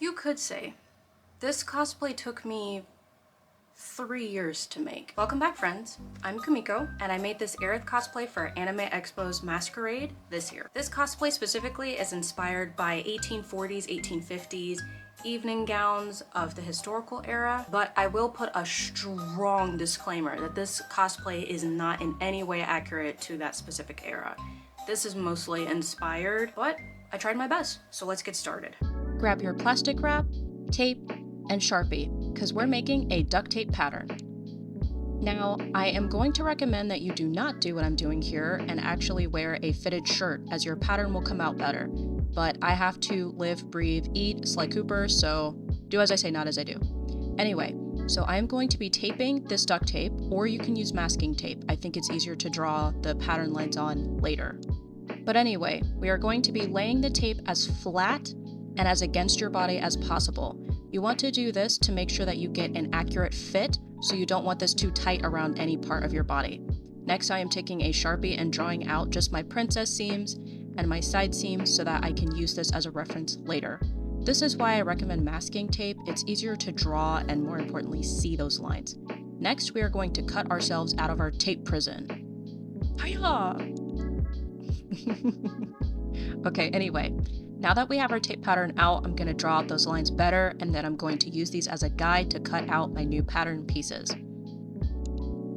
You could say. This cosplay took me 3 years to make. Welcome back, friends. I'm Kamiko, and I made this Aerith cosplay for Anime Expo's Masquerade this year. This cosplay specifically is inspired by 1840s, 1850s evening gowns of the historical era, but I will put a strong disclaimer that this cosplay is not in any way accurate to that specific era. This is mostly inspired, but I tried my best, so let's get started. Grab your plastic wrap, tape, and Sharpie, because we're making a duct tape pattern. Now, I am going to recommend that you do not do what I'm doing here and actually wear a fitted shirt, as your pattern will come out better. But I have to live, breathe, eat, Sly Cooper, so do as I say, not as I do. Anyway, so I'm going to be taping this duct tape, or you can use masking tape. I think it's easier to draw the pattern lines on later. But anyway, we are going to be laying the tape as flat and as against your body as possible. You want to do this to make sure that you get an accurate fit, so you don't want this too tight around any part of your body. Next, I am taking a Sharpie and drawing out just my princess seams and my side seams so that I can use this as a reference later. This is why I recommend masking tape. It's easier to draw and, more importantly, see those lines. Next, we are going to cut ourselves out of our tape prison. Hiya! Okay, anyway. Now that we have our tape pattern out, I'm going to draw out those lines better, and then I'm going to use these as a guide to cut out my new pattern pieces.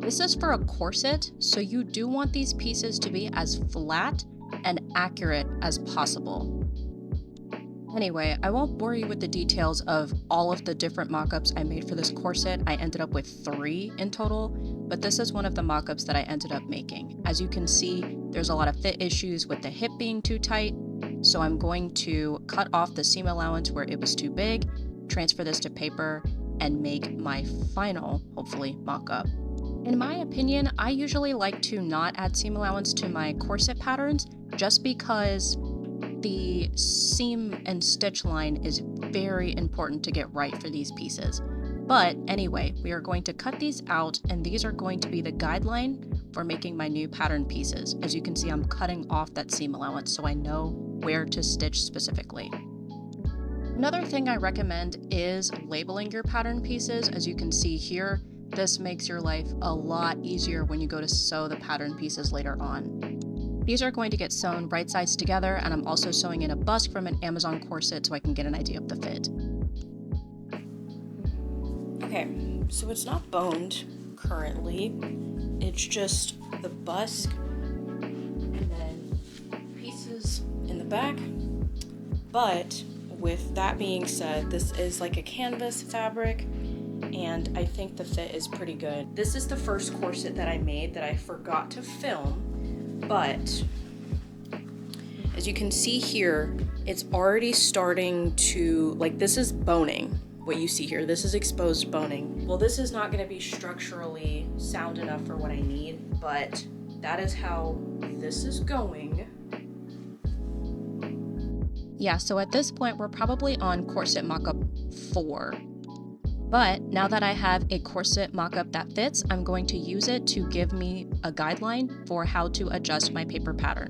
This is for a corset, so you do want these pieces to be as flat and accurate as possible. Anyway, I won't bore you with the details of all of the different mock-ups I made for this corset. I ended up with 3 in total, but this is one of the mock-ups that I ended up making. As you can see, there's a lot of fit issues with the hip being too tight, so I'm going to cut off the seam allowance where it was too big, transfer this to paper, and make my final, hopefully, mock-up. In my opinion, I usually like to not add seam allowance to my corset patterns just because the seam and stitch line is very important to get right for these pieces. But anyway, we are going to cut these out, and these are going to be the guideline for making my new pattern pieces. As you can see, I'm cutting off that seam allowance so I know where to stitch specifically. Another thing I recommend is labeling your pattern pieces. As you can see here, this makes your life a lot easier when you go to sew the pattern pieces later on. These are going to get sewn right sides together, and I'm also sewing in a bust from an Amazon corset so I can get an idea of the fit. Okay, so it's not boned currently. It's just the bust and then pieces in the back. But with that being said, this is like a canvas fabric, and I think the fit is pretty good. This is the first corset that I made that I forgot to film, but as you can see here, it's already starting to, like, this is boning. What you see here, this is exposed boning. Well, this is not going to be structurally sound enough for what I need, but that is how this is going. Yeah, so at this point, we're probably on corset mock-up 4. But now that I have a corset mock-up that fits, I'm going to use it to give me a guideline for how to adjust my paper pattern.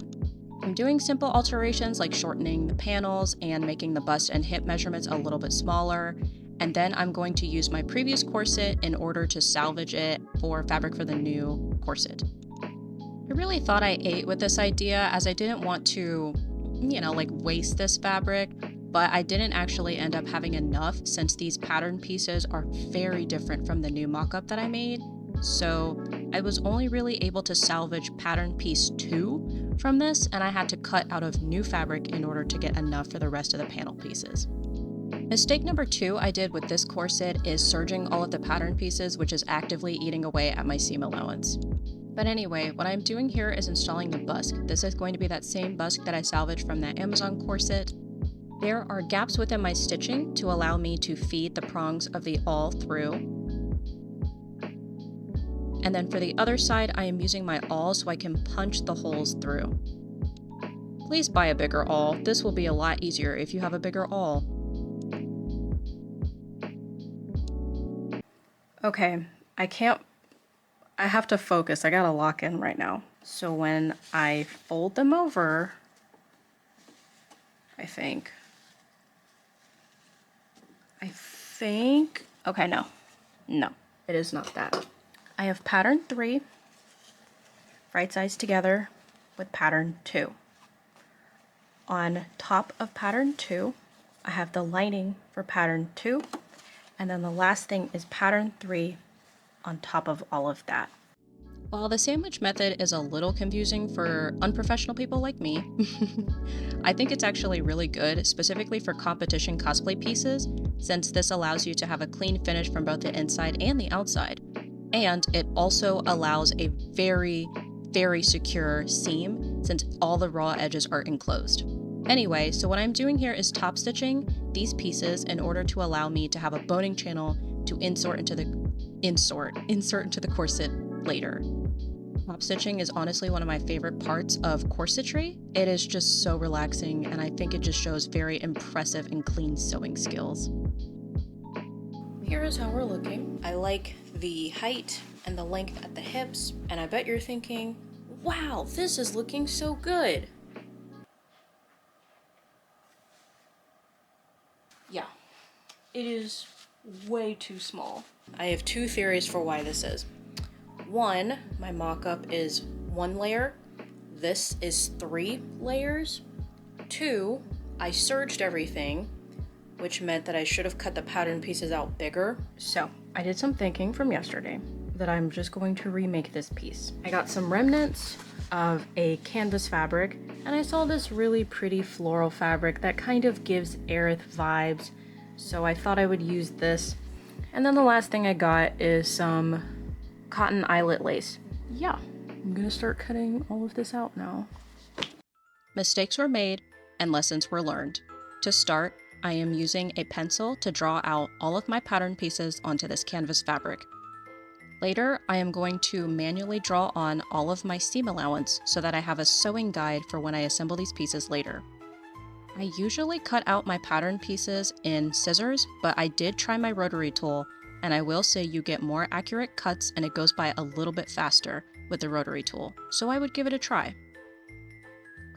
I'm doing simple alterations like shortening the panels and making the bust and hip measurements a little bit smaller. And then I'm going to use my previous corset in order to salvage it for fabric for the new corset. I really thought I ate with this idea, as I didn't want to, waste this fabric, but I didn't actually end up having enough since these pattern pieces are very different from the new mock-up that I made. So I was only really able to salvage pattern piece 2 from this, and I had to cut out of new fabric in order to get enough for the rest of the panel pieces. Mistake number 2 I did with this corset is serging all of the pattern pieces, which is actively eating away at my seam allowance. But anyway, what I'm doing here is installing the busk. This is going to be that same busk that I salvaged from that Amazon corset. There are gaps within my stitching to allow me to feed the prongs of the awl through. And then for the other side, I am using my awl so I can punch the holes through. Please buy a bigger awl. This will be a lot easier if you have a bigger awl. Okay, I have to focus. I gotta lock in right now. So when I fold them over, I think, think, okay, no, it is not that. I have pattern 3, right sides together with pattern 2. On top of pattern 2, I have the lining for pattern 2, and then the last thing is pattern 3 on top of all of that. While the sandwich method is a little confusing for unprofessional people like me, I think it's actually really good, specifically for competition cosplay pieces, since this allows you to have a clean finish from both the inside and the outside. And it also allows a very, very secure seam, since all the raw edges are enclosed. Anyway, so what I'm doing here is top stitching these pieces in order to allow me to have a boning channel to insert into the corset later. Top stitching is honestly one of my favorite parts of corsetry. It is just so relaxing, and I think it just shows very impressive and clean sewing skills. Here is how we're looking. I like the height and the length at the hips, and I bet you're thinking, wow, this is looking so good. Yeah, it is way too small. I have 2 theories for why this is. 1, my mock-up is 1 layer. This is 3 layers. 2, I serged everything, which meant that I should have cut the pattern pieces out bigger. So I did some thinking from yesterday that I'm just going to remake this piece. I got some remnants of a canvas fabric, and I saw this really pretty floral fabric that kind of gives Aerith vibes, so I thought I would use this. And then the last thing I got is some cotton eyelet lace. Yeah, I'm gonna start cutting all of this out now. Mistakes were made and lessons were learned. To start, I am using a pencil to draw out all of my pattern pieces onto this canvas fabric. Later, I am going to manually draw on all of my seam allowance so that I have a sewing guide for when I assemble these pieces later. I usually cut out my pattern pieces in scissors, but I did try my rotary tool, and I will say you get more accurate cuts and it goes by a little bit faster with the rotary tool, so I would give it a try.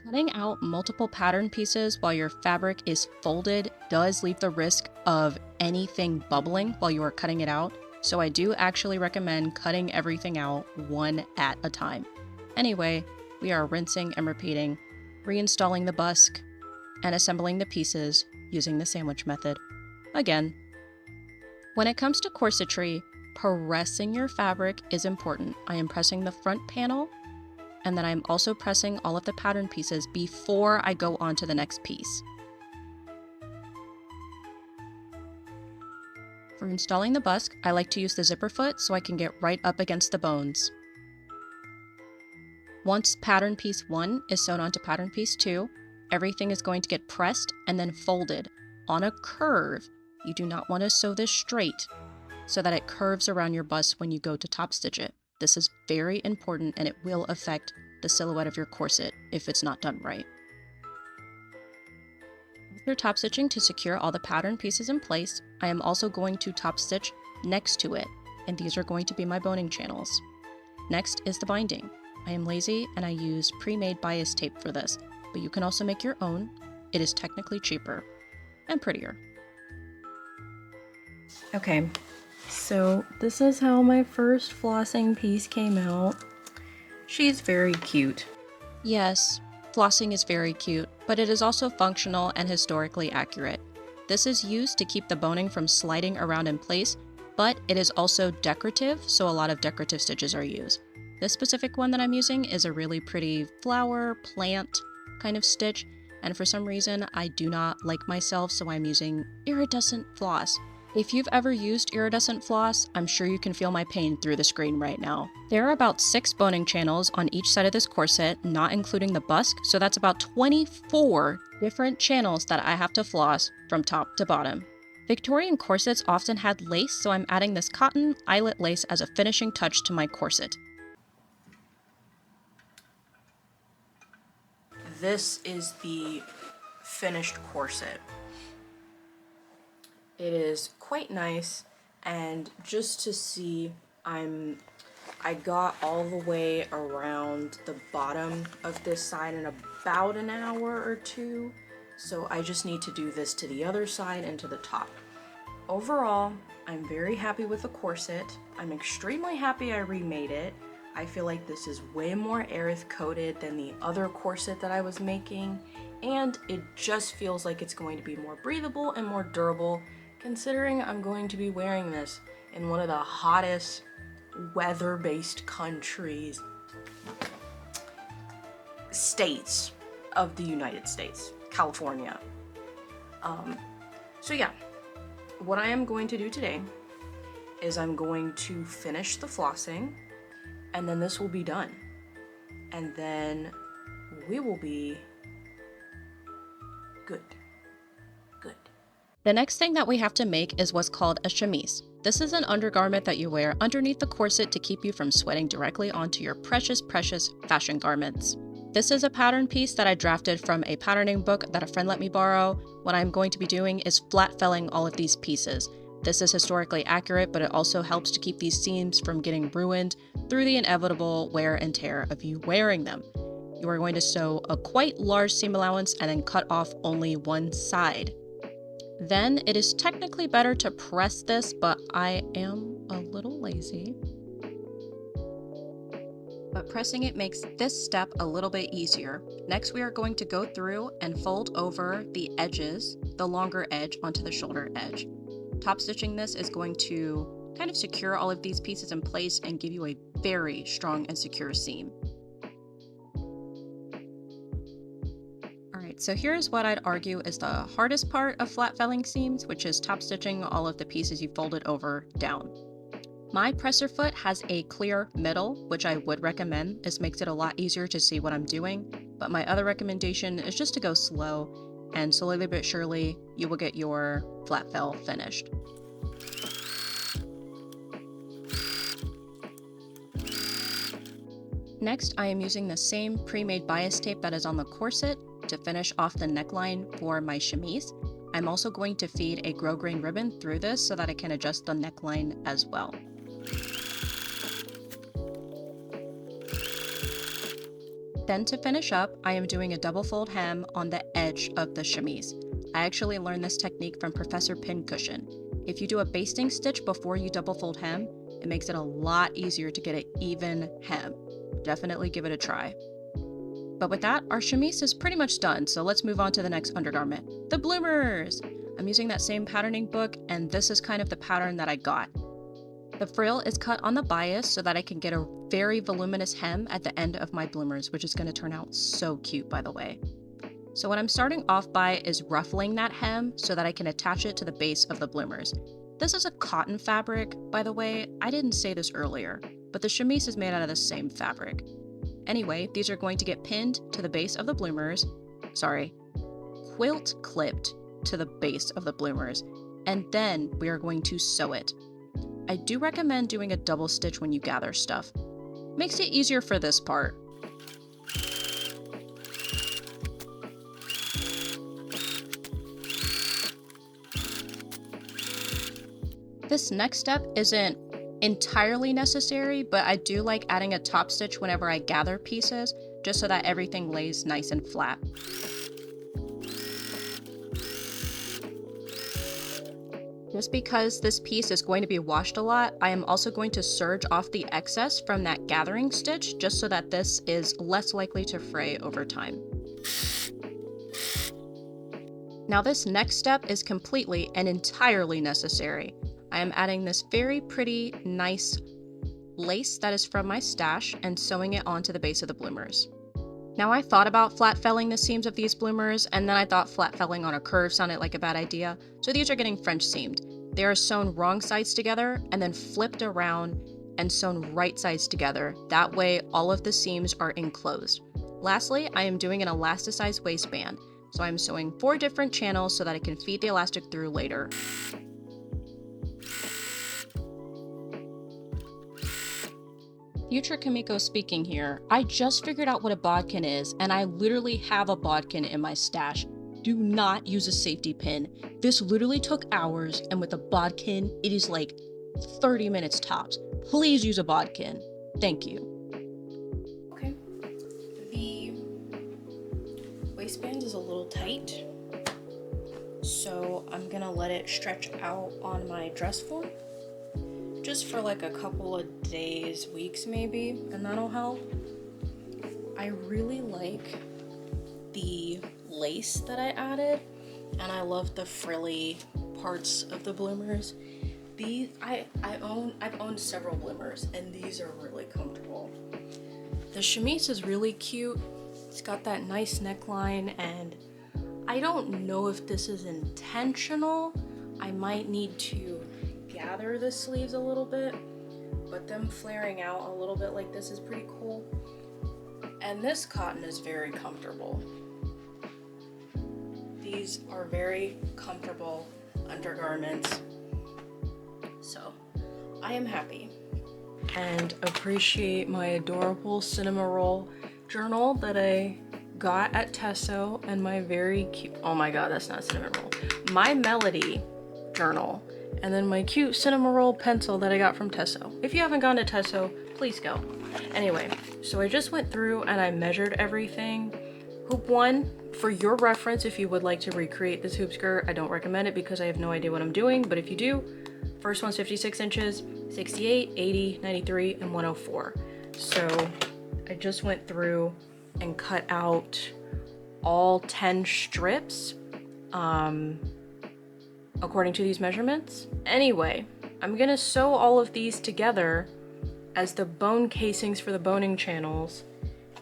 Cutting out multiple pattern pieces while your fabric is folded does leave the risk of anything bubbling while you are cutting it out, so I do actually recommend cutting everything out one at a time. Anyway, we are rinsing and repeating, reinstalling the busk, and assembling the pieces using the sandwich method. Again, when it comes to corsetry, pressing your fabric is important. I am pressing the front panel, and then I'm also pressing all of the pattern pieces before I go on to the next piece. For installing the busk, I like to use the zipper foot so I can get right up against the bones. Once pattern piece 1 is sewn onto pattern piece 2, everything is going to get pressed and then folded on a curve. You do not want to sew this straight so that it curves around your bust when you go to top stitch it. This is very important and it will affect the silhouette of your corset if it's not done right. After top stitching to secure all the pattern pieces in place, I am also going to top stitch next to it, and these are going to be my boning channels. Next is the binding. I am lazy and I use pre-made bias tape for this, but you can also make your own. It is technically cheaper and prettier. Okay, so this is how my first flossing piece came out. She's very cute. Yes, flossing is very cute, but it is also functional and historically accurate. This is used to keep the boning from sliding around in place, but it is also decorative, so a lot of decorative stitches are used. This specific one that I'm using is a really pretty flower, plant kind of stitch, and for some reason I do not like myself, so I'm using iridescent floss. If you've ever used iridescent floss, I'm sure you can feel my pain through the screen right now. There are about 6 boning channels on each side of this corset, not including the busk, so that's about 24 different channels that I have to floss from top to bottom. Victorian corsets often had lace, so I'm adding this cotton eyelet lace as a finishing touch to my corset. This is the finished corset. It is quite nice, and just to see, I got all the way around the bottom of this side in about an hour or 2, so I just need to do this to the other side and to the top. Overall, I'm very happy with the corset. I'm extremely happy I remade it. I feel like this is way more Aerith coated than the other corset that I was making, and it just feels like it's going to be more breathable and more durable, considering I'm going to be wearing this in one of the hottest weather-based states of the United States, California. So yeah, what I am going to do today is I'm going to finish the flossing, and then this will be done. And then we will be good. The next thing that we have to make is what's called a chemise. This is an undergarment that you wear underneath the corset to keep you from sweating directly onto your precious, precious fashion garments. This is a pattern piece that I drafted from a patterning book that a friend let me borrow. What I'm going to be doing is flat felling all of these pieces. This is historically accurate, but it also helps to keep these seams from getting ruined through the inevitable wear and tear of you wearing them. You are going to sew a quite large seam allowance and then cut off only one side. Then it is technically better to press this, but I am a little lazy. But pressing it makes this step a little bit easier. Next, we are going to go through and fold over the edges, the longer edge onto the shoulder edge. Top stitching this is going to kind of secure all of these pieces in place and give you a very strong and secure seam. Alright, so here's what I'd argue is the hardest part of flat felling seams, which is top stitching all of the pieces you folded over down. My presser foot has a clear middle, which I would recommend. This makes it a lot easier to see what I'm doing, but my other recommendation is just to go slow, and slowly but surely you will get your flat fell finished. Next, I am using the same pre-made bias tape that is on the corset to finish off the neckline for my chemise. I'm also going to feed a grosgrain ribbon through this so that I can adjust the neckline as well. Then to finish up, I am doing a double fold hem on the edge of the chemise. I actually learned this technique from Professor Pincushion. If you do a basting stitch before you double fold hem, it makes it a lot easier to get an even hem. Definitely give it a try. But with that, our chemise is pretty much done, so let's move on to the next undergarment, the bloomers! I'm using that same patterning book, and this is kind of the pattern that I got. The frill is cut on the bias so that I can get a very voluminous hem at the end of my bloomers, which is going to turn out so cute, by the way. So what I'm starting off by is ruffling that hem so that I can attach it to the base of the bloomers. This is a cotton fabric, by the way. I didn't say this earlier, but the chemise is made out of the same fabric. Anyway, these are going to get pinned to the base of the bloomers, quilt clipped to the base of the bloomers, and then we are going to sew it. I do recommend doing a double stitch when you gather stuff. Makes it easier for this part. This next step isn't entirely necessary, but I do like adding a top stitch whenever I gather pieces, just so that everything lays nice and flat. Just because this piece is going to be washed a lot, I am also going to serge off the excess from that gathering stitch, just so that this is less likely to fray over time. Now this next step is completely and entirely necessary. I am adding this very pretty, nice lace that is from my stash and sewing it onto the base of the bloomers. Now I thought about flat felling the seams of these bloomers, and then I thought flat felling on a curve sounded like a bad idea, so these are getting French seamed. They are sewn wrong sides together and then flipped around and sewn right sides together. That way all of the seams are enclosed. Lastly, I am doing an elasticized waistband, so I'm sewing 4 different channels so that I can feed the elastic through later. Future Kamiko speaking here. I just figured out what a bodkin is, and I literally have a bodkin in my stash. Do not use a safety pin. This literally took hours, and with a bodkin, it is like 30 minutes tops. Please use a bodkin. Thank you. Okay. The waistband is a little tight, So I'm gonna let it stretch out on my dress form just for like a couple of days, weeks maybe, and that'll help. I really like the lace that I added, and I love the frilly parts of the bloomers. These I've owned several bloomers, and these are really comfortable. The chemise is really cute. It's got that nice neckline, and I don't know if this is intentional. I might need to gather the sleeves a little bit, but them flaring out a little bit like this is pretty cool. And this cotton is very comfortable. These are very comfortable undergarments. So I am happy. And appreciate my adorable cinema roll journal that I got at Tesso, and my very cute, oh my god, that's not cinnamon roll, my melody journal, and then my cute cinema roll pencil that I got from Tesso. If you haven't gone to Tesso, please go. Anyway, so I just went through and I measured everything. Hoop 1, for your reference, if you would like to recreate this hoop skirt, I don't recommend it because I have no idea what I'm doing, but if you do, first one's 56 inches, 68, 80, 93, and 104. So I just went through and cut out all 10 strips according to these measurements. Anyway, I'm gonna sew all of these together as the bone casings for the boning channels,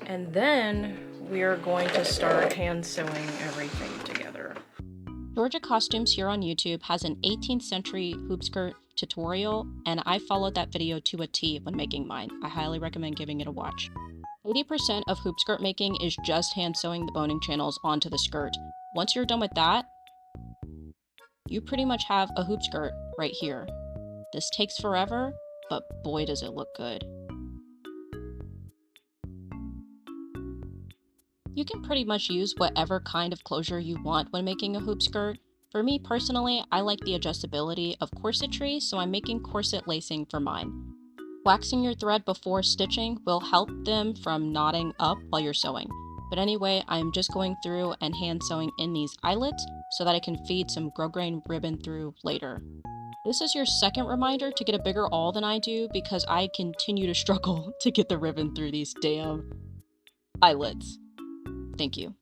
and then we are going to start hand sewing everything together. Georgia Costumes here on YouTube has an 18th century hoop skirt tutorial, and I followed that video to a T when making mine. I highly recommend giving it a watch. 80% of hoop skirt making is just hand sewing the boning channels onto the skirt. Once you're done with that, you pretty much have a hoop skirt right here. This takes forever, but boy does it look good. You can pretty much use whatever kind of closure you want when making a hoop skirt. For me personally, I like the adjustability of corsetry, so I'm making corset lacing for mine. Waxing your thread before stitching will help them from knotting up while you're sewing. But anyway, I'm just going through and hand sewing in these eyelets so that I can feed some grosgrain ribbon through later. This is your second reminder to get a bigger awl than I do because I continue to struggle to get the ribbon through these damn eyelets. Thank you.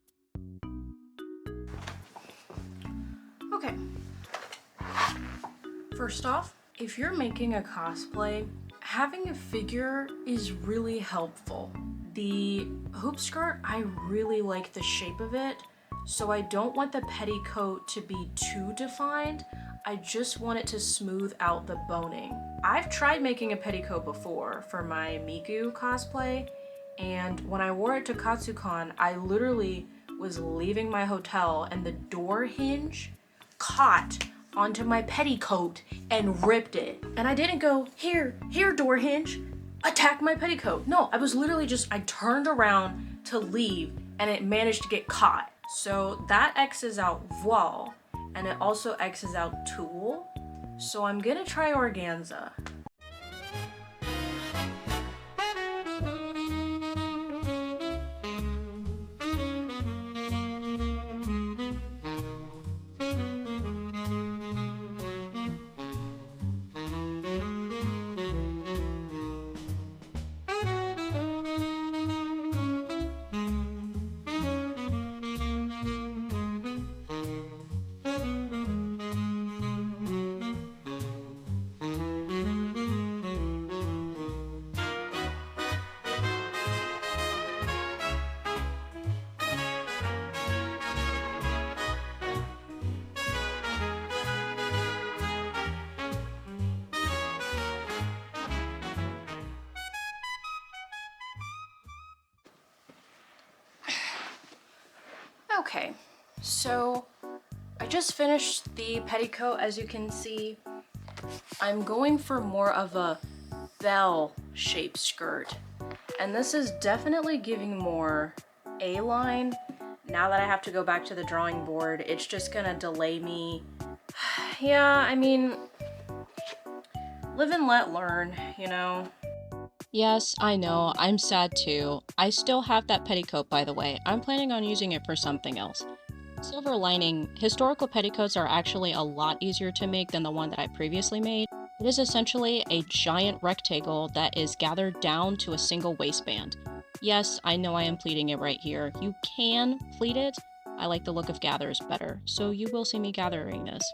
Okay. First off, if you're making a cosplay, having a figure is really helpful. The hoop skirt, I really like the shape of it, so I don't want the petticoat to be too defined. I just want it to smooth out the boning. I've tried making a petticoat before for my Miku cosplay, and when I wore it to Katsucon, I literally was leaving my hotel and the door hinge caught onto my petticoat and ripped it. And I didn't go, here door hinge, attack my petticoat. No, I was literally I turned around to leave and it managed to get caught. So that X's out voile, and it also X's out tulle. So I'm gonna try organza. Okay, so I just finished the petticoat. As you can see, I'm going for more of a bell-shaped skirt, and this is definitely giving more A-line. Now that I have to go back to the drawing board, it's just gonna delay me. Yeah, I mean, live and let learn, you know? Yes, I know, I'm sad too. I still have that petticoat, by the way. I'm planning on using it for something else. Silver lining, historical petticoats are actually a lot easier to make than the one that I previously made. It is essentially a giant rectangle that is gathered down to a single waistband. Yes, I know I am pleating it right here. You can pleat it. I like the look of gathers better, so you will see me gathering this.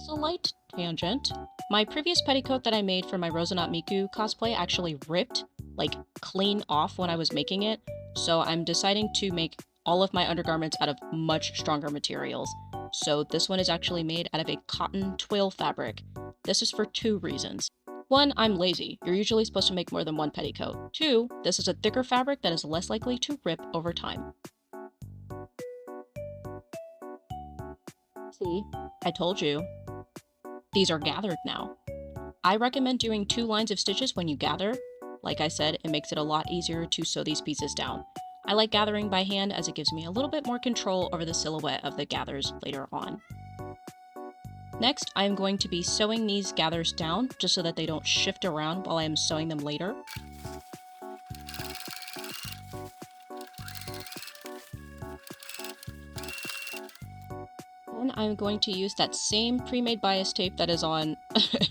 Slight tangent. My previous petticoat that I made for my Rosanat Miku cosplay actually ripped, like, clean off when I was making it, so I'm deciding to make all of my undergarments out of much stronger materials. So this one is actually made out of a cotton twill fabric. This is for 2 reasons. 1, I'm lazy. You're usually supposed to make more than 1 petticoat. 2, this is a thicker fabric that is less likely to rip over time. See, I told you. These are gathered now. I recommend doing 2 lines of stitches when you gather. Like I said, it makes it a lot easier to sew these pieces down. I like gathering by hand as it gives me a little bit more control over the silhouette of the gathers later on. Next, I am going to be sewing these gathers down just so that they don't shift around while I am sewing them later. Then I'm going to use that same pre-made bias tape that is on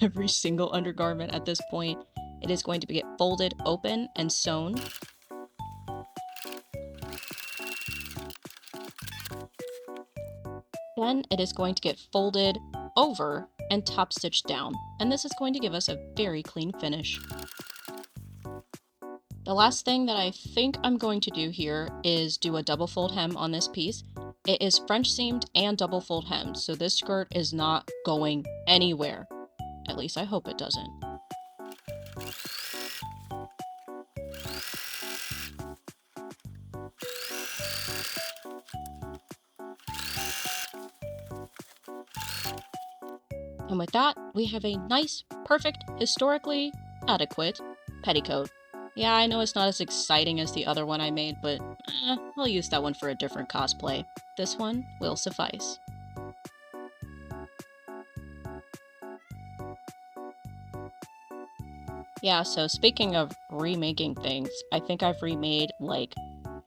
every single undergarment at this point. It is going to get folded open and sewn. Then it is going to get folded over and top stitched down, and this is going to give us a very clean finish. The last thing that I think I'm going to do here is do a double fold hem on this piece. It is French seamed and double fold hemmed, so this skirt is not going anywhere. At least I hope it doesn't. And with that, we have a nice, perfect, historically adequate petticoat. Yeah, I know it's not as exciting as the other one I made, but I'll use that one for a different cosplay. This one will suffice. Yeah, so speaking of remaking things, I think I've remade like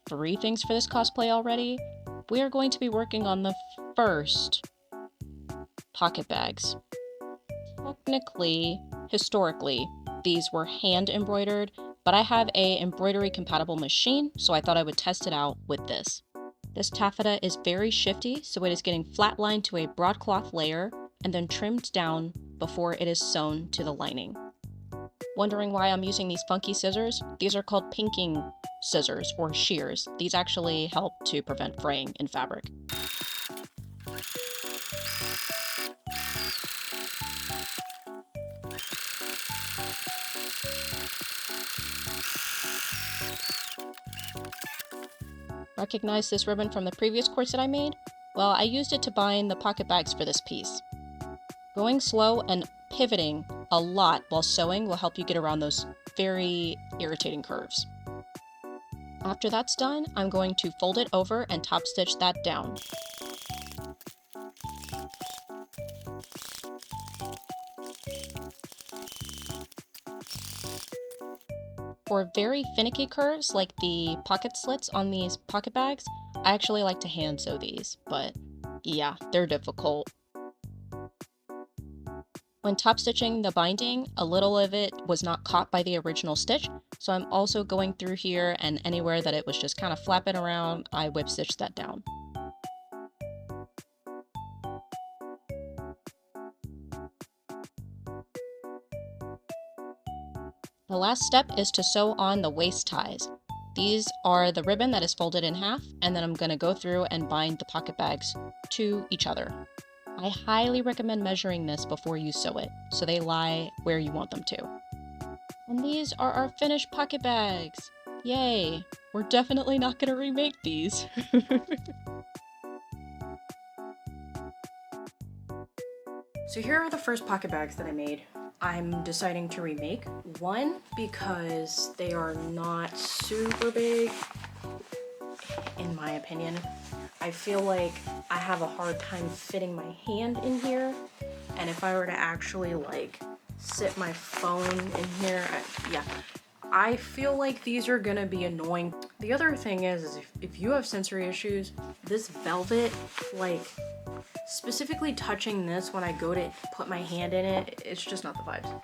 3 things for this cosplay already. We are going to be working on the first pocket bags. Technically, historically, these were hand embroidered, but I have a embroidery compatible machine, so I thought I would test it out with this. This taffeta is very shifty, so it is getting flatlined to a broadcloth layer and then trimmed down before it is sewn to the lining. Wondering why I'm using these funky scissors? These are called pinking scissors or shears. These actually help to prevent fraying in fabric. Recognize this ribbon from the previous corset I made? Well, I used it to bind the pocket bags for this piece. Going slow and pivoting a lot while sewing will help you get around those very irritating curves. After that's done, I'm going to fold it over and top stitch that down. For very finicky curves, like the pocket slits on these pocket bags, I actually like to hand sew these, but yeah, they're difficult. When top stitching the binding, a little of it was not caught by the original stitch, so I'm also going through here, and anywhere that it was just kind of flapping around, I whip stitched that down. The last step is to sew on the waist ties. These are the ribbon that is folded in half, and then I'm going to go through and bind the pocket bags to each other. I highly recommend measuring this before you sew it, so they lie where you want them to. And these are our finished pocket bags! Yay! We're definitely not going to remake these. So here are the first pocket bags that I made. I'm deciding to remake. One, because they are not super big, in my opinion. I feel like I have a hard time fitting my hand in here, and if I were to actually like sit my phone in here, I feel like these are gonna be annoying. The other thing is if you have sensory issues, this velvet, like specifically touching this when I go to put my hand in it, it's just not the vibes.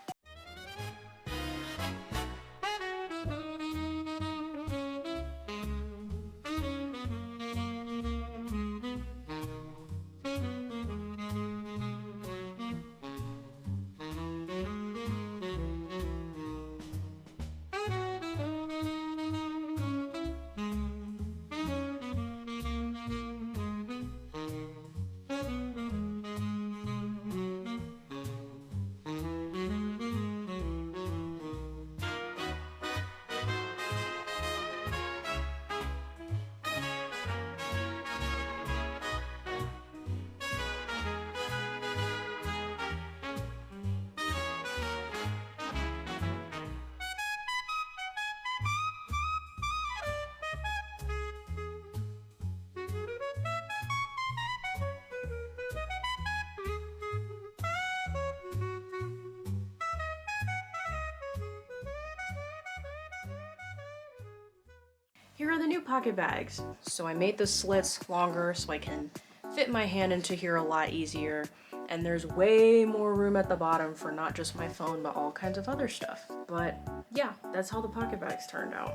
Here are the new pocket bags. So I made the slits longer so I can fit my hand into here a lot easier. And there's way more room at the bottom for not just my phone, but all kinds of other stuff. But yeah, that's how the pocket bags turned out.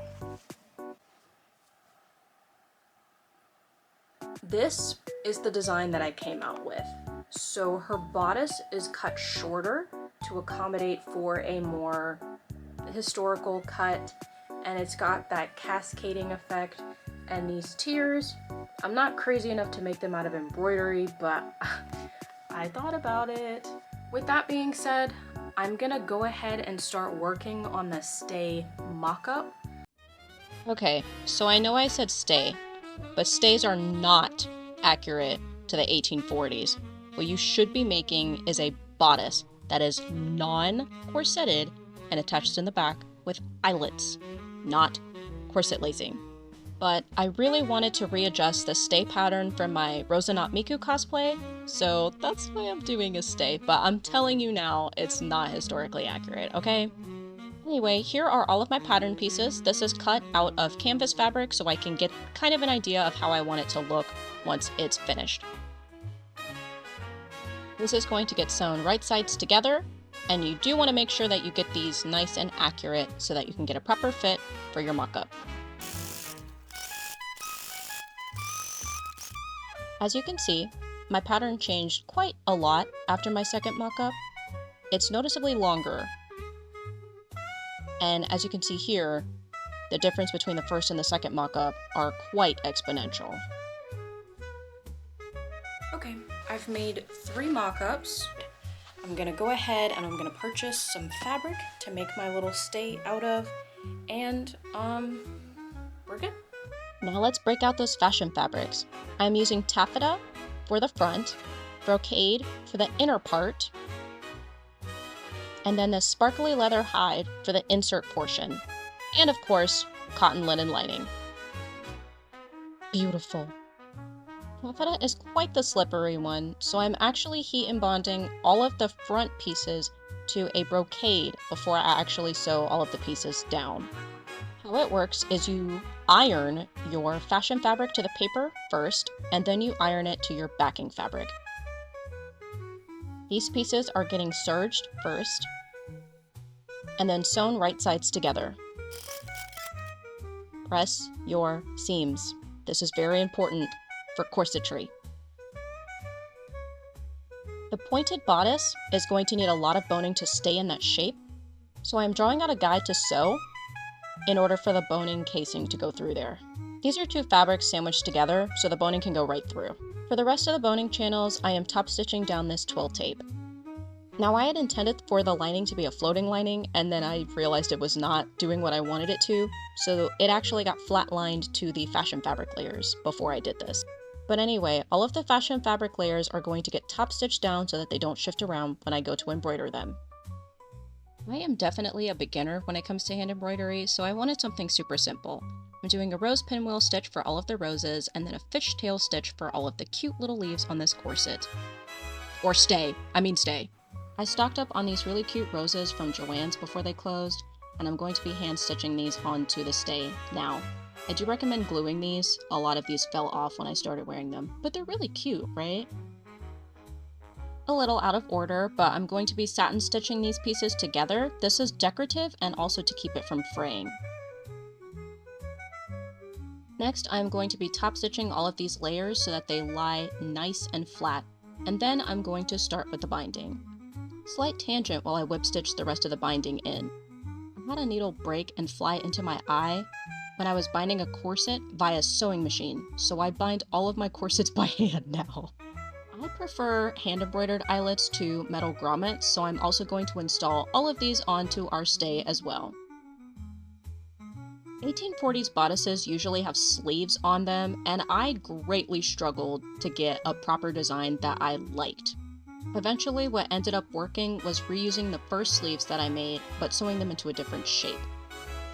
This is the design that I came out with. So her bodice is cut shorter to accommodate for a more historical cut, and it's got that cascading effect. And these tiers, I'm not crazy enough to make them out of embroidery, but I thought about it. With that being said, I'm gonna go ahead and start working on the stay mock-up. Okay, so I know I said stay, but stays are not accurate to the 1840s. What you should be making is a bodice that is non-corseted and attached in the back with eyelets, not corset lacing. But I really wanted to readjust the stay pattern from my Rosa Not Miku cosplay, so that's why I'm doing a stay, but I'm telling you now, it's not historically accurate, okay? Anyway, here are all of my pattern pieces. This is cut out of canvas fabric so I can get kind of an idea of how I want it to look once it's finished. This is going to get sewn right sides together, and you do want to make sure that you get these nice and accurate so that you can get a proper fit for your mock-up. As you can see, my pattern changed quite a lot after my second mock-up. It's noticeably longer. And as you can see here, the difference between the first and the second mock-up are quite exponential. Okay, I've made 3 mock-ups. I'm gonna go ahead and I'm gonna purchase some fabric to make my little stay out of, and we're good. Now let's break out those fashion fabrics. I'm using taffeta for the front, brocade for the inner part, and then the sparkly leather hide for the insert portion, and of course, cotton linen lining. Beautiful. Taffeta is quite the slippery one, so I'm actually heat and bonding all of the front pieces to a brocade before I actually sew all of the pieces down. How it works is you iron your fashion fabric to the paper first, and then you iron it to your backing fabric. These pieces are getting serged first, and then sewn right sides together. Press your seams. This is very important for corsetry. The pointed bodice is going to need a lot of boning to stay in that shape, so I'm drawing out a guide to sew in order for the boning casing to go through there. These are 2 fabrics sandwiched together, so the boning can go right through. For the rest of the boning channels, I am top stitching down this twill tape. Now I had intended for the lining to be a floating lining, and then I realized it was not doing what I wanted it to, so it actually got flat lined to the fashion fabric layers before I did this. But anyway, all of the fashion fabric layers are going to get top stitched down so that they don't shift around when I go to embroider them. I am definitely a beginner when it comes to hand embroidery, so I wanted something super simple. I'm doing a rose pinwheel stitch for all of the roses, and then a fishtail stitch for all of the cute little leaves on this corset. Or stay. I stocked up on these really cute roses from Joann's before they closed, and I'm going to be hand stitching these onto the stay now. I do recommend gluing these. A lot of these fell off when I started wearing them, but they're really cute, right? A little out of order, but I'm going to be satin stitching these pieces together. This is decorative and also to keep it from fraying. Next, I'm going to be top stitching all of these layers so that they lie nice and flat, and then I'm going to start with the binding. Slight tangent while I whip stitch the rest of the binding in. I had a needle break and fly into my eye when I was binding a corset via sewing machine, so I bind all of my corsets by hand now. I prefer hand embroidered eyelets to metal grommets, so I'm also going to install all of these onto our stay as well. 1840s bodices usually have sleeves on them, and I greatly struggled to get a proper design that I liked. Eventually, what ended up working was reusing the first sleeves that I made, but sewing them into a different shape.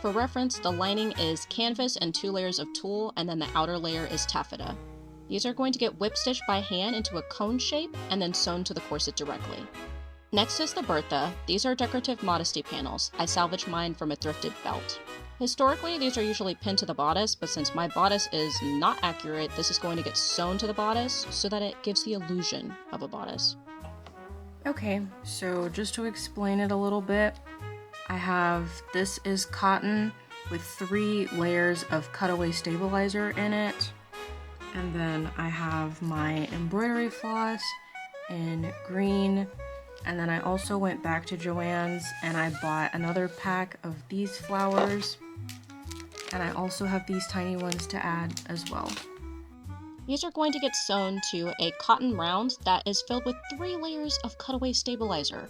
For reference, the lining is canvas and 2 layers of tulle, and then the outer layer is taffeta. These are going to get whip stitched by hand into a cone shape and then sewn to the corset directly. Next is the Bertha. These are decorative modesty panels. I salvaged mine from a thrifted belt. Historically, these are usually pinned to the bodice, but since my bodice is not accurate, this is going to get sewn to the bodice so that it gives the illusion of a bodice. Okay, so just to explain it a little bit, this is cotton with 3 layers of cutaway stabilizer in it. And then I have my embroidery floss in green. And then I also went back to Joann's and I bought another pack of these flowers. And I also have these tiny ones to add as well. These are going to get sewn to a cotton round that is filled with 3 layers of cutaway stabilizer.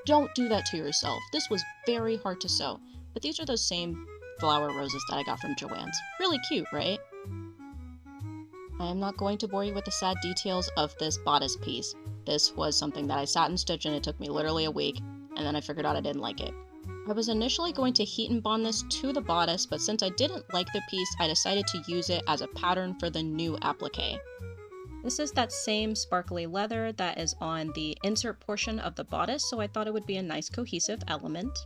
Don't do that to yourself. This was very hard to sew, but these are those same flower roses that I got from Joann's. Really cute, right? I am not going to bore you with the sad details of this bodice piece. This was something that I satin stitched and it took me literally a week, and then I figured out I didn't like it. I was initially going to heat and bond this to the bodice, but since I didn't like the piece, I decided to use it as a pattern for the new applique. This is that same sparkly leather that is on the insert portion of the bodice, so I thought it would be a nice cohesive element.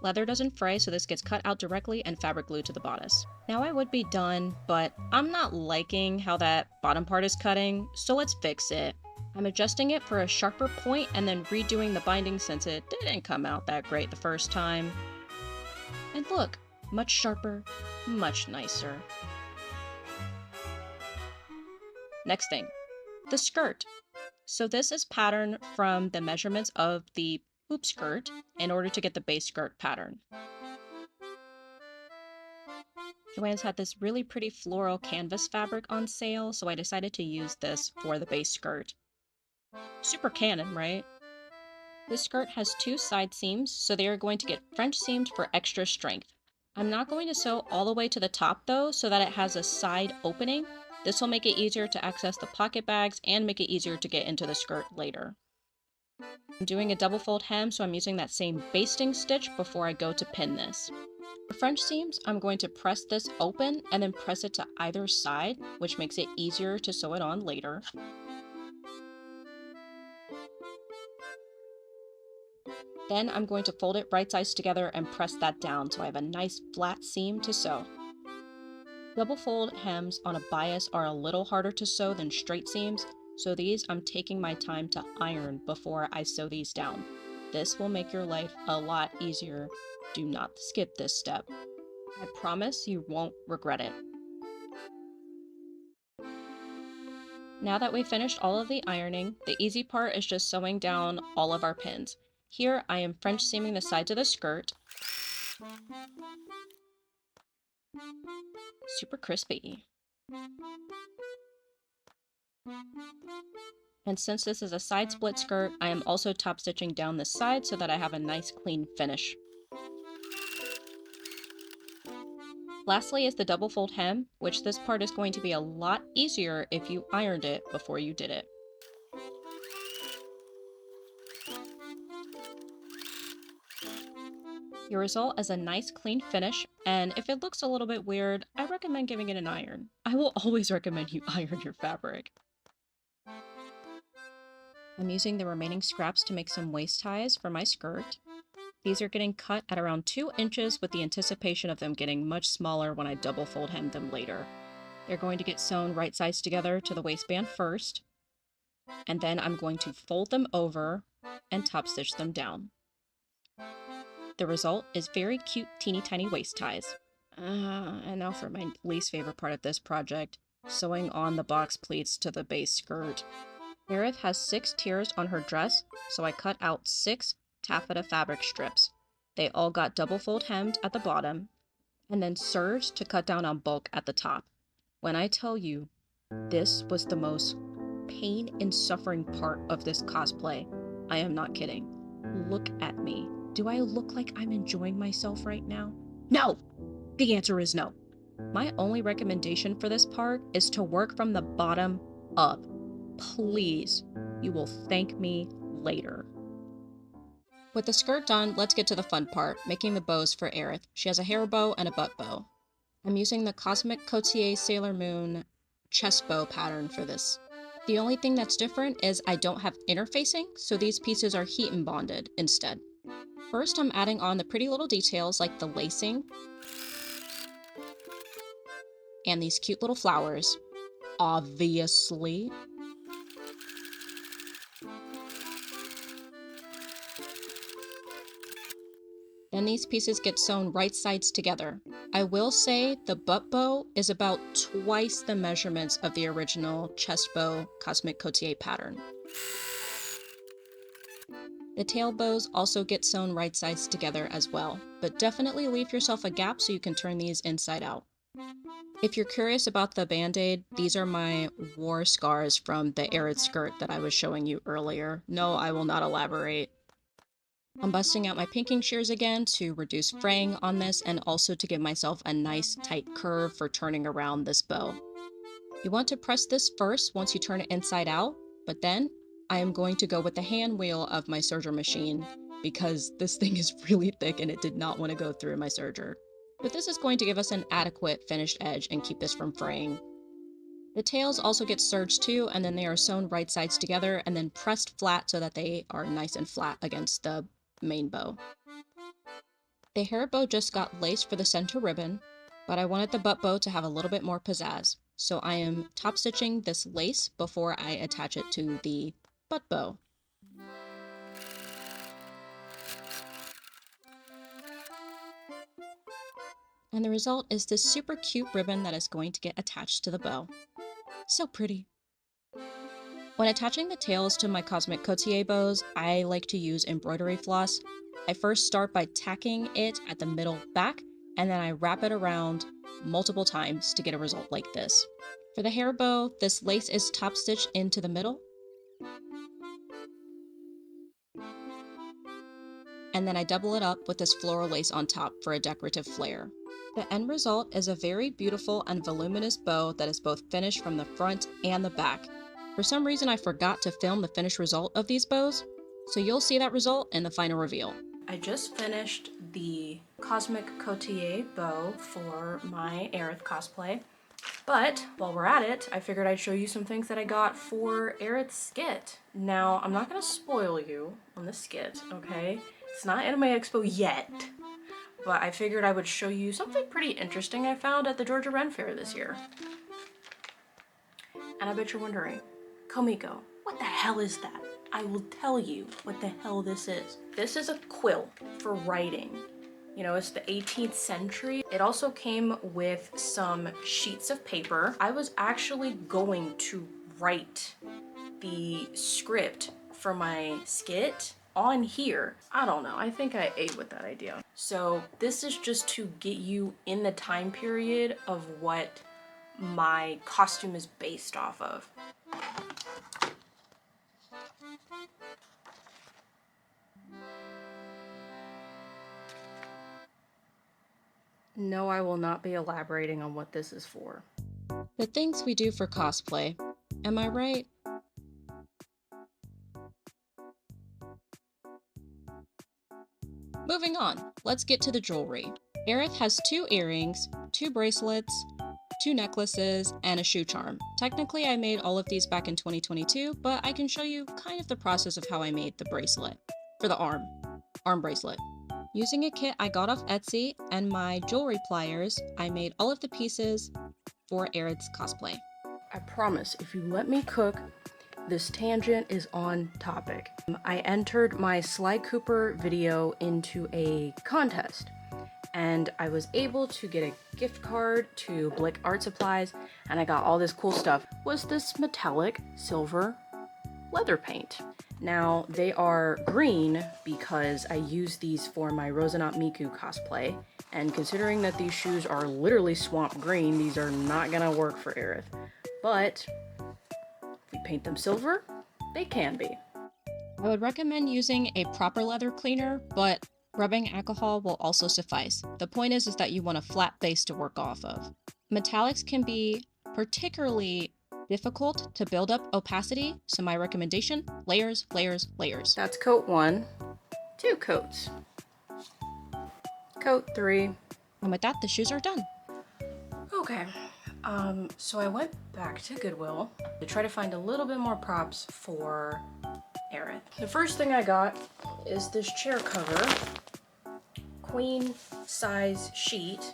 Leather doesn't fray, so this gets cut out directly and fabric glued to the bodice. Now I would be done, but I'm not liking how that bottom part is cutting, so let's fix it. I'm adjusting it for a sharper point and then redoing the binding since it didn't come out that great the first time. And look, much sharper, much nicer. Next thing, the skirt. So this is patterned from the measurements of the hoop skirt in order to get the base skirt pattern. Joann's had this really pretty floral canvas fabric on sale, so I decided to use this for the base skirt. Super canon, right? This skirt has 2 side seams, so they are going to get French seamed for extra strength. I'm not going to sew all the way to the top though, so that it has a side opening. This will make it easier to access the pocket bags and make it easier to get into the skirt later. I'm doing a double fold hem, so I'm using that same basting stitch before I go to pin this. For French seams, I'm going to press this open and then press it to either side, which makes it easier to sew it on later. Then I'm going to fold it right sides together and press that down so I have a nice flat seam to sew. Double fold hems on a bias are a little harder to sew than straight seams, so these I'm taking my time to iron before I sew these down. This will make your life a lot easier. Do not skip this step. I promise you won't regret it. Now that we've finished all of the ironing, the easy part is just sewing down all of our pins. Here I am French seaming the sides of the skirt. Super crispy. And since this is a side split skirt, I am also top stitching down the side so that I have a nice clean finish. Lastly is the double fold hem, which this part is going to be a lot easier if you ironed it before you did it. Your result is a nice clean finish, and if it looks a little bit weird, I recommend giving it an iron. I will always recommend you iron your fabric. I'm using the remaining scraps to make some waist ties for my skirt. These are getting cut at around 2 inches with the anticipation of them getting much smaller when I double fold hem them later. They're going to get sewn right sides together to the waistband first, and then I'm going to fold them over and top stitch them down. The result is very cute teeny tiny waist ties. And now for my least favorite part of this project, sewing on the box pleats to the base skirt. Aerith has 6 tiers on her dress, so I cut out 6 taffeta fabric strips. They all got double fold hemmed at the bottom, and then serged to cut down on bulk at the top. When I tell you, this was the most pain and suffering part of this cosplay, I am not kidding. Look at me. Do I look like I'm enjoying myself right now? No! The answer is no. My only recommendation for this part is to work from the bottom up. Please, you will thank me later. With the skirt done, let's get to the fun part, making the bows for Aerith. She has a hair bow and a butt bow. I'm using the Cosmic Cotier Sailor Moon chest bow pattern for this. The only thing that's different is I don't have interfacing, so these pieces are heat and bonded instead. First, I'm adding on the pretty little details like the lacing and these cute little flowers, obviously. Then these pieces get sewn right sides together. I will say the butt bow is about twice the measurements of the original chest bow Cosmic Cotier pattern. The tail bows also get sewn right sides together as well, but definitely leave yourself a gap so you can turn these inside out. If you're curious about the band-aid, these are my war scars from the Aerith skirt that I was showing you earlier. No, I will not elaborate. I'm busting out my pinking shears again to reduce fraying on this and also to give myself a nice tight curve for turning around this bow. You want to press this first once you turn it inside out, but then I am going to go with the hand wheel of my serger machine because this thing is really thick and it did not want to go through my serger. But this is going to give us an adequate finished edge and keep this from fraying. The tails also get serged too, and then they are sewn right sides together and then pressed flat so that they are nice and flat against the main bow. The hair bow just got laced for the center ribbon, but I wanted the butt bow to have a little bit more pizzazz, so I am top stitching this lace before I attach it to the butt bow. And the result is this super cute ribbon that is going to get attached to the bow. So pretty. When attaching the tails to my Cosmic Cotier bows, I like to use embroidery floss. I first start by tacking it at the middle back, and then I wrap it around multiple times to get a result like this. For the hair bow, this lace is top stitched into the middle. And then I double it up with this floral lace on top for a decorative flare. The end result is a very beautiful and voluminous bow that is both finished from the front and the back. For some reason, I forgot to film the finished result of these bows, so you'll see that result in the final reveal. I just finished the Cosmic Cotier bow for my Aerith cosplay, but while we're at it, I figured I'd show you some things that I got for Aerith's skit. Now, I'm not gonna spoil you on the skit, okay? It's not Anime Expo yet, but I figured I would show you something pretty interesting I found at the Georgia Ren Fair this year. And I bet you're wondering, Komiko, what the hell is that? I will tell you what the hell this is. This is a quill for writing. You know, it's the 18th century. It also came with some sheets of paper. I was actually going to write the script for my skit on here. I don't know, I think I ate with that idea. So this is just to get you in the time period of what my costume is based off of. No, I will not be elaborating on what this is for. The things we do for cosplay, am I right? Moving on, let's get to the jewelry. Aerith has 2 earrings, 2 bracelets, 2 necklaces, and a shoe charm. Technically, I made all of these back in 2022, but I can show you kind of the process of how I made the bracelet for the arm bracelet. Using a kit I got off Etsy and my jewelry pliers, I made all of the pieces for Aerith's cosplay. I promise, if you let me cook, this tangent is on topic. I entered my Sly Cooper video into a contest, and I was able to get a gift card to Blick Art Supplies, and I got all this cool stuff. Was this metallic silver leather paint. Now, they are green because I use these for my Rosanat Miku cosplay, and considering that these shoes are literally swamp green, these are not gonna work for Aerith. But if we paint them silver, they can be. I would recommend using a proper leather cleaner, but rubbing alcohol will also suffice. The point is that you want a flat base to work off of. Metallics can be particularly difficult to build up opacity, so my recommendation, layers, layers, layers. That's coat 1. 2 coats. Coat 3. And with that, the shoes are done. Okay, so I went back to Goodwill to try to find a little bit more props for Aerith. The first thing I got is this chair cover, queen size sheet,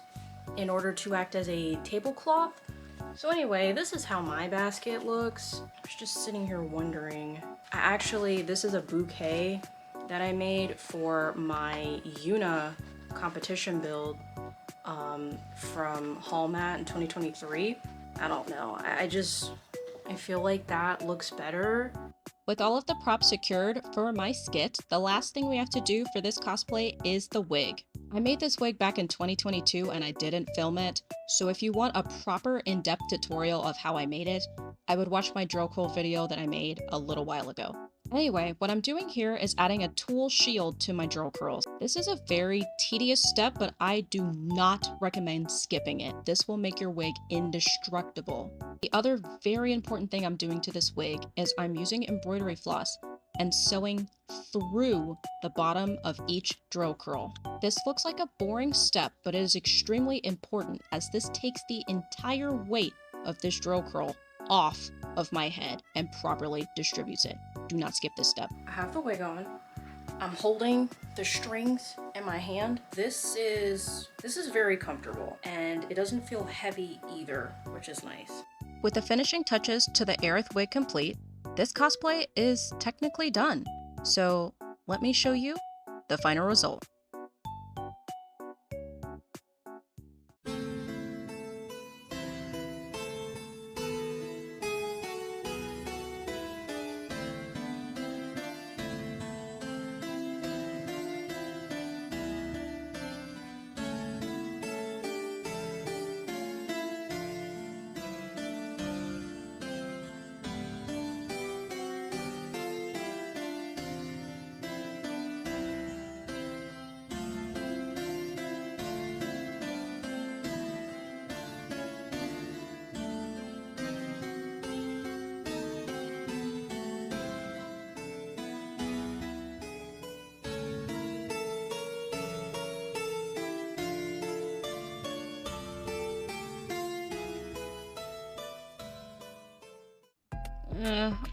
in order to act as a tablecloth. So anyway, this is how my basket looks. I was just sitting here wondering. This is a bouquet that I made for my Yuna competition build from Hallmat in 2023. I don't know. I feel like that looks better. With all of the props secured for my skit, the last thing we have to do for this cosplay is the wig. I made this wig back in 2022 and I didn't film it, so if you want a proper in-depth tutorial of how I made it, I would watch my drill curl video that I made a little while ago. Anyway, what I'm doing here is adding a tulle shield to my drill curls. This is a very tedious step, but I do not recommend skipping it. This will make your wig indestructible. The other very important thing I'm doing to this wig is I'm using embroidery floss and sewing through the bottom of each drill curl. This looks like a boring step, but it is extremely important as this takes the entire weight of this drill curl off of my head and properly distributes it. Do not skip this step. I have the wig on. I'm holding the strings in my hand. This is very comfortable and it doesn't feel heavy either, which is nice. With the finishing touches to the Aerith wig complete, this cosplay is technically done. So let me show you the final result.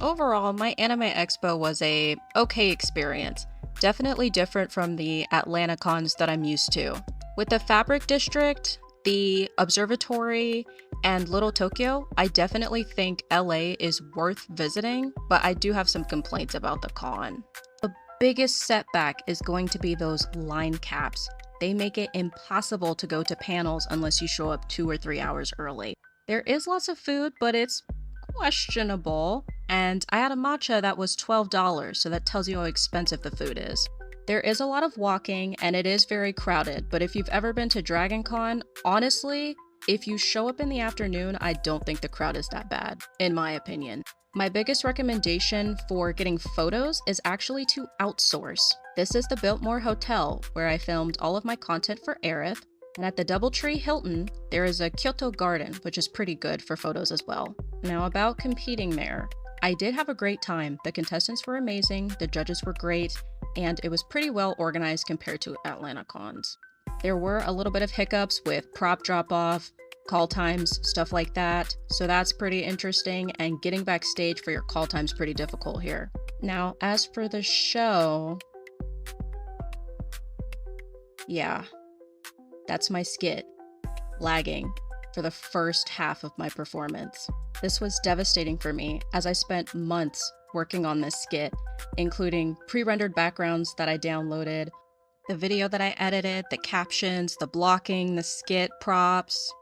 Overall, my Anime Expo was a okay experience. Definitely different from the Atlanta cons that I'm used to. With the Fabric District, the Observatory, and Little Tokyo, I definitely think LA is worth visiting, but I do have some complaints about the con. The biggest setback is going to be those line caps. They make it impossible to go to panels unless you show up 2 or 3 hours early. There is lots of food, but it's questionable, and I had a matcha that was $12, so that tells you how expensive the food is. There is a lot of walking, and it is very crowded, but if you've ever been to Dragon Con, honestly, if you show up in the afternoon, I don't think the crowd is that bad, in my opinion. My biggest recommendation for getting photos is actually to outsource. This is the Biltmore Hotel, where I filmed all of my content for Aerith, and at the Doubletree Hilton, there is a Kyoto Garden, which is pretty good for photos as well. Now about competing there, I did have a great time. The contestants were amazing, the judges were great, and it was pretty well organized compared to Atlanta cons. There were a little bit of hiccups with prop drop-off, call times, stuff like that, so that's pretty interesting, and getting backstage for your call time's pretty difficult here. Now, as for the show, Yeah, that's my skit, lagging for the first half of my performance. This was devastating for me as I spent months working on this skit, including pre-rendered backgrounds that I downloaded, the video that I edited, the captions, the blocking, the skit props.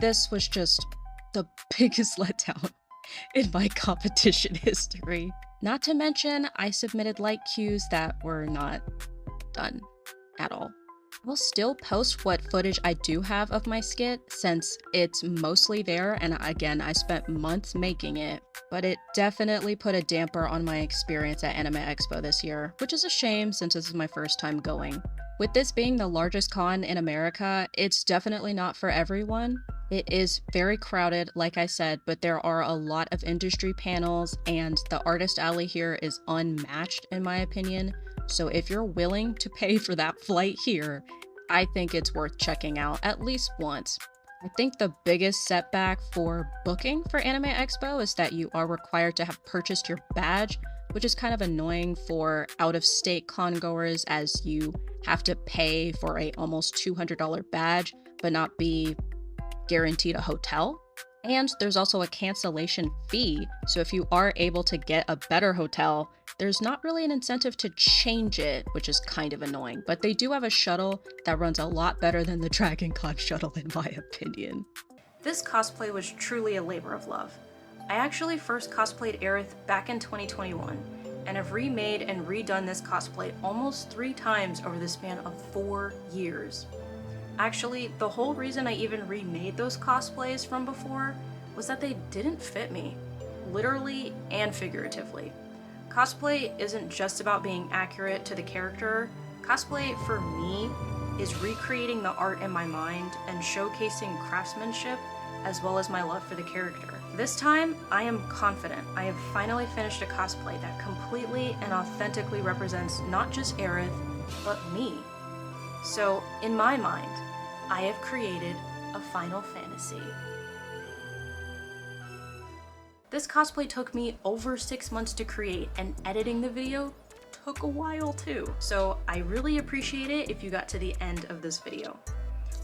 This was just the biggest letdown in my competition history. Not to mention, I submitted light cues that were not done at all. I'll still post what footage I do have of my skit since it's mostly there, and again, I spent months making it, but it definitely put a damper on my experience at Anime Expo this year, which is a shame since this is my first time going. With this being the largest con in America, it's definitely not for everyone. It is very crowded, like I said, but there are a lot of industry panels, and the artist alley here is unmatched in my opinion. So if you're willing to pay for that flight here, I think it's worth checking out at least once. I think the biggest setback for booking for Anime Expo is that you are required to have purchased your badge, which is kind of annoying for out-of-state con-goers as you have to pay for a almost $200 badge, but not be guaranteed a hotel. And there's also a cancellation fee, so if you are able to get a better hotel, there's not really an incentive to change it, which is kind of annoying. But they do have a shuttle that runs a lot better than the Dragon Con shuttle in my opinion. This cosplay was truly a labor of love. I actually first cosplayed Aerith back in 2021, and have remade and redone this cosplay almost 3 times over the span of 4 years. Actually, the whole reason I even remade those cosplays from before was that they didn't fit me, literally and figuratively. Cosplay isn't just about being accurate to the character. Cosplay, for me, is recreating the art in my mind and showcasing craftsmanship as well as my love for the character. This time, I am confident I have finally finished a cosplay that completely and authentically represents not just Aerith, but me. So, in my mind, I have created a Final Fantasy. This cosplay took me over 6 months to create, and editing the video took a while too. So I really appreciate it if you got to the end of this video.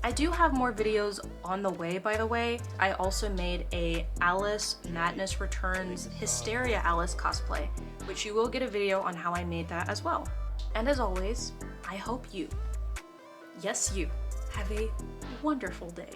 I do have more videos on the way, by the way. I also made a Alice Madness Returns Hysteria Alice cosplay, which you will get a video on how I made that as well. And as always, I hope you, yes you, have a wonderful day.